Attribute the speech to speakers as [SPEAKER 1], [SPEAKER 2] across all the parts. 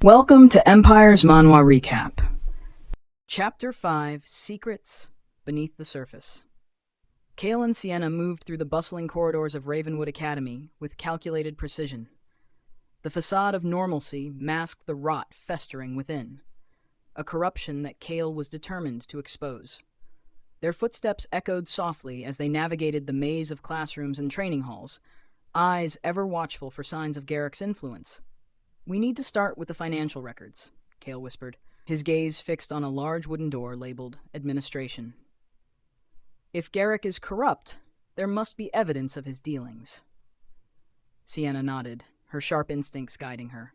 [SPEAKER 1] Welcome to Empire's Manhwa Recap. Chapter 5, Secrets Beneath the Surface. Kael and Sienna moved through the bustling corridors of Ravenwood Academy with calculated precision. The facade of normalcy masked the rot festering within, a corruption that Kael was determined to expose. Their footsteps echoed softly as they navigated the maze of classrooms and training halls, eyes ever watchful for signs of Garrick's influence. "We need to start with the financial records," Kael whispered, his gaze fixed on a large wooden door labeled Administration. "If Garrick is corrupt, there must be evidence of his dealings." Sienna nodded, her sharp instincts guiding her.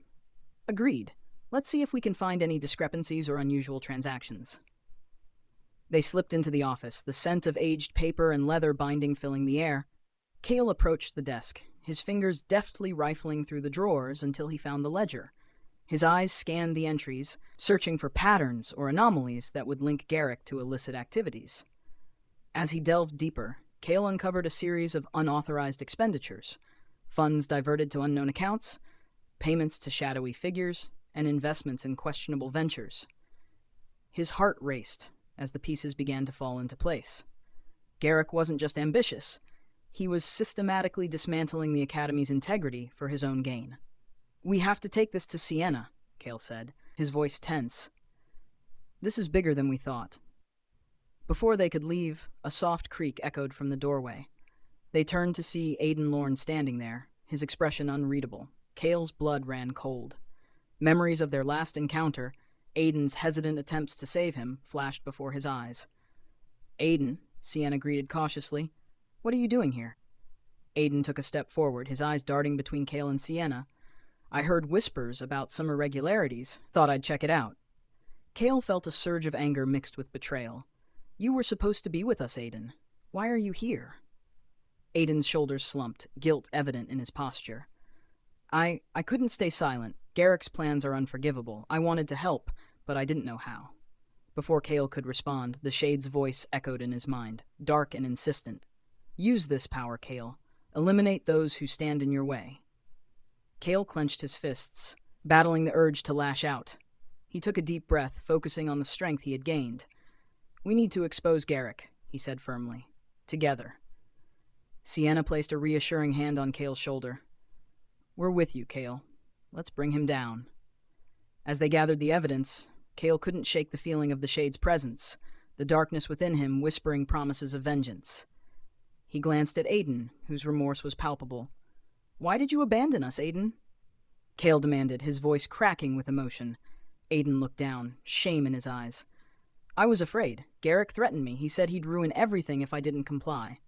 [SPEAKER 1] "Agreed. Let's see if we can find any discrepancies or unusual transactions." They slipped into the office, the scent of aged paper and leather binding filling the air. Kael approached the desk, his fingers deftly rifling through the drawers until he found the ledger. His eyes scanned the entries, searching for patterns or anomalies that would link Garrick to illicit activities. As he delved deeper, Kael uncovered a series of unauthorized expenditures, funds diverted to unknown accounts, payments to shadowy figures, and investments in questionable ventures. His heart raced as the pieces began to fall into place. Garrick wasn't just ambitious. He was systematically dismantling the Academy's integrity for his own gain. "We have to take this to Sienna," Kael said, his voice tense. "This is bigger than we thought." Before they could leave, a soft creak echoed from the doorway. They turned to see Aiden Lorne standing there, his expression unreadable. Kael's blood ran cold. Memories of their last encounter, Aiden's hesitant attempts to save him, flashed before his eyes. "Aiden," Sienna greeted cautiously. "What are you doing here?" Aiden took a step forward, his eyes darting between Kael and Sienna. "I heard whispers about some irregularities. Thought I'd check it out." Kael felt a surge of anger mixed with betrayal. "You were supposed to be with us, Aiden. Why are you here?" Aiden's shoulders slumped, guilt evident in his posture. I couldn't stay silent. Garrick's plans are unforgivable. I wanted to help, but I didn't know how." Before Kael could respond, the Shade's voice echoed in his mind, dark and insistent. "Use this power, Kael. Eliminate those who stand in your way." Kael clenched his fists, battling the urge to lash out. He took a deep breath, focusing on the strength he had gained. "We need to expose Garrick," he said firmly. "Together." Sienna placed a reassuring hand on Kael's shoulder. "We're with you, Kael. Let's bring him down." As they gathered the evidence, Kael couldn't shake the feeling of the Shade's presence, the darkness within him whispering promises of vengeance. He glanced at Aiden, whose remorse was palpable. "Why did you abandon us, Aiden?" Kael demanded, his voice cracking with emotion. Aiden looked down, shame in his eyes. "I was afraid. Garrick threatened me. He said he'd ruin everything if I didn't comply."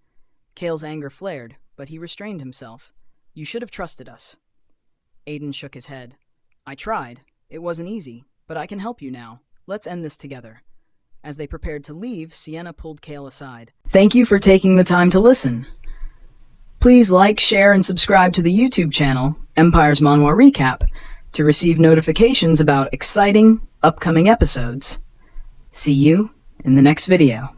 [SPEAKER 1] Kael's anger flared, but he restrained himself. "You should have trusted us." Aiden shook his head. "I tried. It wasn't easy, but I can help you now. Let's end this together." As they prepared to leave, Sienna pulled Kael aside. "Thank you for taking the time to listen. Please like, share, and subscribe to the YouTube channel, Empire's Manhwa Recap, to receive notifications about exciting, upcoming episodes. See you in the next video."